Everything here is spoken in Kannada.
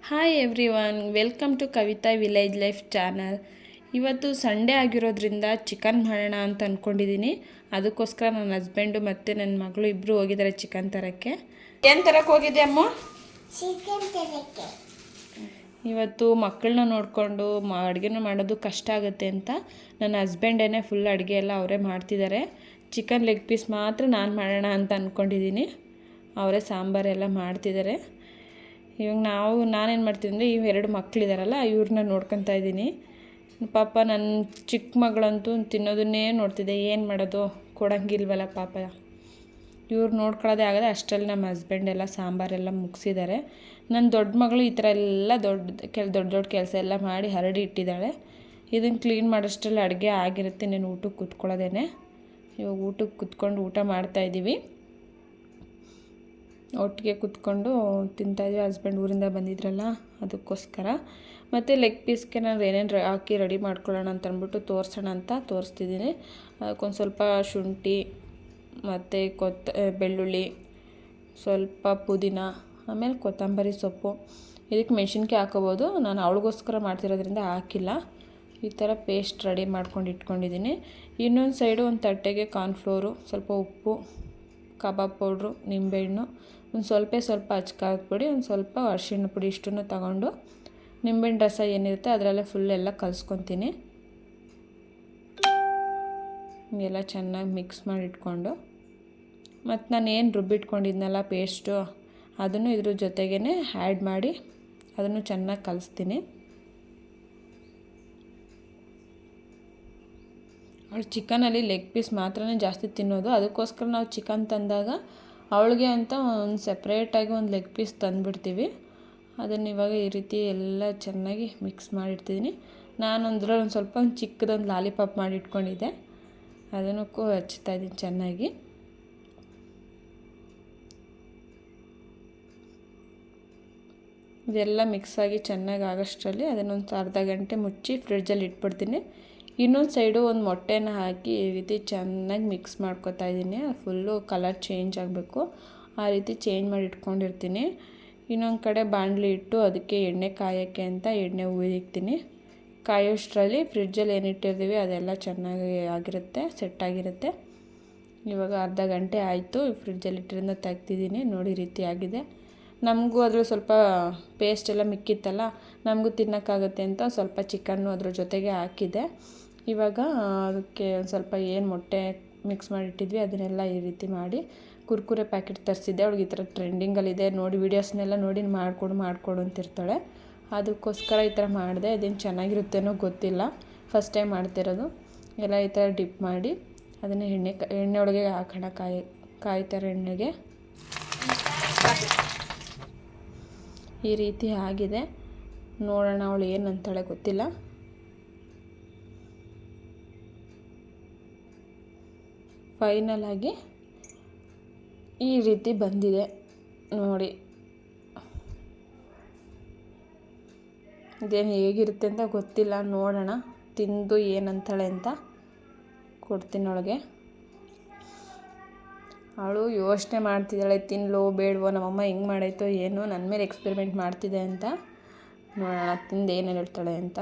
Hi everyone, welcome to Kavitha village life channel. ಇವತ್ತು ಸಂಡೇ ಆಗಿರೋದ್ರಿಂದ ಚಿಕನ್ ಮಾಡೋಣ ಅಂತ ಅಂದ್ಕೊಂಡಿದ್ದೀನಿ. ಅದಕ್ಕೋಸ್ಕರ ನನ್ನ ಹಸ್ಬೆಂಡು ಮತ್ತು ನನ್ನ ಮಗಳು ಇಬ್ಬರು ಹೋಗಿದ್ದಾರೆ ಚಿಕನ್ ತರೋಕ್ಕೆ. ಏನು ತರಕ್ಕೆ ಹೋಗಿದ್ದೆ ಅಮ್ಮ? ಚಿಕನ್ ತರಕ್ಕೆ. ಇವತ್ತು ಮಕ್ಕಳನ್ನ ನೋಡಿಕೊಂಡು ಅಡುಗೆನೂ ಮಾಡೋದು ಕಷ್ಟ ಆಗುತ್ತೆ ಅಂತ ನನ್ನ ಹಸ್ಬೆಂಡೇನೆ ಫುಲ್ ಅಡುಗೆ ಎಲ್ಲ ಅವರೇ ಮಾಡ್ತಿದ್ದಾರೆ. ಚಿಕನ್ ಲೆಗ್ ಪೀಸ್ ಮಾತ್ರ ನಾನು ಮಾಡೋಣ ಅಂತ ಅಂದ್ಕೊಂಡಿದ್ದೀನಿ. ಅವರೇ ಸಾಂಬಾರೆಲ್ಲ ಮಾಡ್ತಿದ್ದಾರೆ. ಇವಾಗ ನಾನೇನು ಮಾಡ್ತೀನಿ ಅಂದರೆ ಎರಡು ಮಕ್ಕಳಿದಾರಲ್ಲ ಇವ್ರನ್ನ ನೋಡ್ಕೊತಾ ಇದ್ದೀನಿ. ಪಾಪ ನನ್ನ ಚಿಕ್ಕ ಮಗಳಂತೂ ತಿನ್ನೋದನ್ನೇ ನೋಡ್ತಿದ್ದೆ. ಏನು ಮಾಡೋದು, ಕೊಡೋಂಗಿಲ್ವಲ್ಲ ಪಾಪ. ಇವ್ರು ನೋಡ್ಕೊಳ್ಳೋದೇ ಆಗದೆ ಅಷ್ಟರಲ್ಲಿ ನಮ್ಮ ಹಸ್ಬೆಂಡೆಲ್ಲ ಸಾಂಬಾರೆಲ್ಲ ಮುಗಿಸಿದ್ದಾರೆ. ನನ್ನ ದೊಡ್ಡ ಮಗಳು ಈ ಥರ ಎಲ್ಲ ದೊಡ್ಡ ಕೆಲಸ ಎಲ್ಲ ಮಾಡಿ ಹರಡಿ ಇಟ್ಟಿದ್ದಾಳೆ. ಇದನ್ನು ಕ್ಲೀನ್ ಮಾಡೋಷ್ಟರಲ್ಲಿ ಅಡುಗೆ ಆಗಿರುತ್ತೆ. ನಾನು ಊಟಕ್ಕೆ ಕೂತ್ಕೊಳ್ಳೋದೇನೆ. ಇವಾಗ ಊಟಕ್ಕೆ ಕೂತ್ಕೊಂಡು ಊಟ ಮಾಡ್ತಾಯಿದ್ದೀವಿ. ಒಟ್ಟಿಗೆ ಕೂತ್ಕೊಂಡು ತಿಂತಾಯಿದ್ವಿ. ಹಸ್ಬೆಂಡ್ ಊರಿಂದ ಬಂದಿದ್ರಲ್ಲ ಅದಕ್ಕೋಸ್ಕರ. ಮತ್ತು ಲೆಗ್ ಪೀಸ್ಗೆ ನಾನು ಏನೇನು ಹಾಕಿ ರೆಡಿ ಮಾಡ್ಕೊಳ್ಳೋಣ ಅಂತ ಅಂದ್ಬಿಟ್ಟು ತೋರಿಸೋಣ ಅಂತ ತೋರಿಸ್ತಿದ್ದೀನಿ. ಅದಕ್ಕೊಂದು ಸ್ವಲ್ಪ ಶುಂಠಿ ಮತ್ತು ಬೆಳ್ಳುಳ್ಳಿ, ಸ್ವಲ್ಪ ಪುದೀನ, ಆಮೇಲೆ ಕೊತ್ತಂಬರಿ ಸೊಪ್ಪು. ಇದಕ್ಕೆ ಮೆಣಸಿನ್ಕಾಯಿ ಹಾಕೋಬೋದು. ನಾನು ಅವಳಿಗೋಸ್ಕರ ಮಾಡ್ತಿರೋದ್ರಿಂದ ಹಾಕಿಲ್ಲ. ಈ ಥರ ಪೇಸ್ಟ್ ರೆಡಿ ಮಾಡ್ಕೊಂಡು ಇಟ್ಕೊಂಡಿದ್ದೀನಿ. ಇನ್ನೊಂದು ಸೈಡು ಒಂದು ತಟ್ಟೆಗೆ ಕಾರ್ನ್ಫ್ಲೋರು, ಸ್ವಲ್ಪ ಉಪ್ಪು, ಕಬಾಬ್ ಪೌಡ್ರು, ನಿಂಬೆಹಣ್ಣು, ಒಂದು ಸ್ವಲ್ಪ ಅಚ್ಕಾರದ ಪುಡಿ, ಒಂದು ಸ್ವಲ್ಪ ಅರಿಶಿಣ ಪುಡಿ ಇಷ್ಟನ್ನು ತಗೊಂಡು ನಿಂಬೆಹಣ್ಣು ರಸ ಏನಿರುತ್ತೆ ಅದರಲ್ಲೇ ಫುಲ್ಲೆಲ್ಲ ಕಲಿಸ್ಕೊತೀನಿ. ಎಲ್ಲ ಚೆನ್ನಾಗಿ ಮಿಕ್ಸ್ ಮಾಡಿ ಇಟ್ಕೊಂಡು ಮತ್ತು ನಾನು ಏನು ರುಬ್ಬಿಟ್ಕೊಂಡಿದ್ನಲ್ಲ ಪೇಸ್ಟು ಅದನ್ನು ಇದ್ರ ಜೊತೆಗೇ ಆ್ಯಡ್ ಮಾಡಿ ಅದನ್ನು ಚೆನ್ನಾಗಿ ಕಲಿಸ್ತೀನಿ. ಅವಳು ಚಿಕನಲ್ಲಿ ಲೆಗ್ ಪೀಸ್ ಮಾತ್ರನೇ ಜಾಸ್ತಿ ತಿನ್ನೋದು. ಅದಕ್ಕೋಸ್ಕರ ನಾವು ಚಿಕನ್ ತಂದಾಗ ಅವಳಿಗೆ ಅಂತ ಒಂದು ಸಪ್ರೇಟಾಗಿ ಒಂದು ಲೆಗ್ ಪೀಸ್ ತಂದುಬಿಡ್ತೀವಿ. ಅದನ್ನು ಇವಾಗ ಈ ರೀತಿ ಎಲ್ಲ ಚೆನ್ನಾಗಿ ಮಿಕ್ಸ್ ಮಾಡಿಡ್ತಿದ್ದೀನಿ. ನಾನೊಂದ್ರಲ್ಲಿ ಒಂದು ಚಿಕ್ಕದೊಂದು ಲಾಲಿಪಾಪ್ ಮಾಡಿ ಇಟ್ಕೊಂಡಿದ್ದೆ. ಅದನ್ನಕ್ಕೂ ಹಚ್ತಾಯಿದ್ದೀನಿ ಚೆನ್ನಾಗಿ. ಇದೆಲ್ಲ ಮಿಕ್ಸಾಗಿ ಚೆನ್ನಾಗಿ ಆಗೋಷ್ಟರಲ್ಲಿ ಅದನ್ನೊಂದು ಅರ್ಧ ಗಂಟೆ ಮುಚ್ಚಿ ಫ್ರಿಡ್ಜಲ್ಲಿ ಇಟ್ಬಿಡ್ತೀನಿ. ಇನ್ನೊಂದು ಸೈಡು ಒಂದು ಮೊಟ್ಟೆನ ಹಾಕಿ ಈ ರೀತಿ ಚೆನ್ನಾಗಿ ಮಿಕ್ಸ್ ಮಾಡ್ಕೊತಾ ಇದ್ದೀನಿ. ಫುಲ್ಲು ಕಲರ್ ಚೇಂಜ್ ಆಗಬೇಕು, ಆ ರೀತಿ ಚೇಂಜ್ ಮಾಡಿ ಇಟ್ಕೊಂಡಿರ್ತೀನಿ. ಇನ್ನೊಂದು ಕಡೆ ಬಾಣಲಿ ಇಟ್ಟು ಅದಕ್ಕೆ ಎಣ್ಣೆ ಕಾಯೋಕ್ಕೆ ಅಂತ ಎಣ್ಣೆ ಹುಯ್ದಿಕ್ತೀನಿ. ಕಾಯೋಷ್ಟರಲ್ಲಿ ಫ್ರಿಡ್ಜಲ್ಲಿ ಏನಿಟ್ಟಿರ್ತೀವಿ ಅದೆಲ್ಲ ಚೆನ್ನಾಗಿ ಆಗಿರುತ್ತೆ, ಸೆಟ್ ಆಗಿರುತ್ತೆ. ಇವಾಗ ಅರ್ಧ ಗಂಟೆ ಆಯಿತು ಫ್ರಿಡ್ಜಲ್ಲಿ ಇಟ್ಟಿರೋದನ್ನ ತೆಗ್ದಿದ್ದೀನಿ. ನೋಡಿ ಈ ರೀತಿ ಆಗಿದೆ. ನಮಗೂ ಅದ್ರ ಸ್ವಲ್ಪ ಪೇಸ್ಟ್ ಎಲ್ಲ ಮಿಕ್ಕಿತ್ತಲ್ಲ, ನಮಗೂ ತಿನ್ನೋಕ್ಕಾಗುತ್ತೆ ಅಂತ ಸ್ವಲ್ಪ ಚಿಕನ್ನು ಅದ್ರ ಜೊತೆಗೆ ಹಾಕಿದ್ದೆ. ಇವಾಗ ಅದಕ್ಕೆ ಒಂದು ಸ್ವಲ್ಪ ಏನು ಮೊಟ್ಟೆ ಮಿಕ್ಸ್ ಮಾಡಿಟ್ಟಿದ್ವಿ ಅದನ್ನೆಲ್ಲ ಈ ರೀತಿ ಮಾಡಿ ಕುರ್ಕುರೆ ಪ್ಯಾಕೆಟ್ ತರಿಸಿದ್ದೆ. ಅವ್ಳಿಗೆ ಈ ಥರ ಟ್ರೆಂಡಿಂಗಲ್ಲಿದೆ ನೋಡಿ, ವೀಡಿಯೋಸ್ನೆಲ್ಲ ನೋಡಿ ಮಾಡಿಕೊಡು ಅಂತಿರ್ತಾಳೆ. ಅದಕ್ಕೋಸ್ಕರ ಈ ಥರ ಮಾಡಿದೆ. ಇದೇನು ಚೆನ್ನಾಗಿರುತ್ತೇನೋ ಗೊತ್ತಿಲ್ಲ, ಫಸ್ಟ್ ಟೈಮ್ ಮಾಡ್ತಿರೋದು. ಎಲ್ಲ ಈ ಥರ ಡಿಪ್ ಮಾಡಿ ಅದನ್ನು ಎಣ್ಣೆ ಒಳಗೆ ಹಾಕೋಣ, ಕಾಯ್ತಾರ ಎಣ್ಣೆಗೆ. ಈ ರೀತಿ ಆಗಿದೆ. ನೋಡೋಣ ಅವಳು ಏನಂತಾಳೆ ಗೊತ್ತಿಲ್ಲ. ಫೈನಲ್ ಆಗಿ ಈ ರೀತಿ ಬಂದಿದೆ ನೋಡಿ. ಇದೇನು ಹೇಗಿರುತ್ತೆ ಅಂತ ಗೊತ್ತಿಲ್ಲ, ನೋಡೋಣ. ತಿಂದು ಏನಂತಾಳೆ ಅಂತ ಕೊಡ್ತೀನಿ ಅವಳಿಗೆ. ಅವಳು ಯೋಚನೆ ಮಾಡ್ತಿದ್ದಾಳೆ ತಿನ್ನಲೋ ಬೇಡವೋ, ನಮ್ಮಮ್ಮ ಹೆಂಗೆ ಮಾಡಾಯ್ತೋ ಏನೋ, ನನ್ನ ಮೇಲೆ ಎಕ್ಸ್ಪೆರಿಮೆಂಟ್ ಮಾಡ್ತಿದೆ ಅಂತ. ನೋಡೋಣ ತಿಂದು ಏನೇನು ಹೇಳ್ತಾಳೆ ಅಂತ.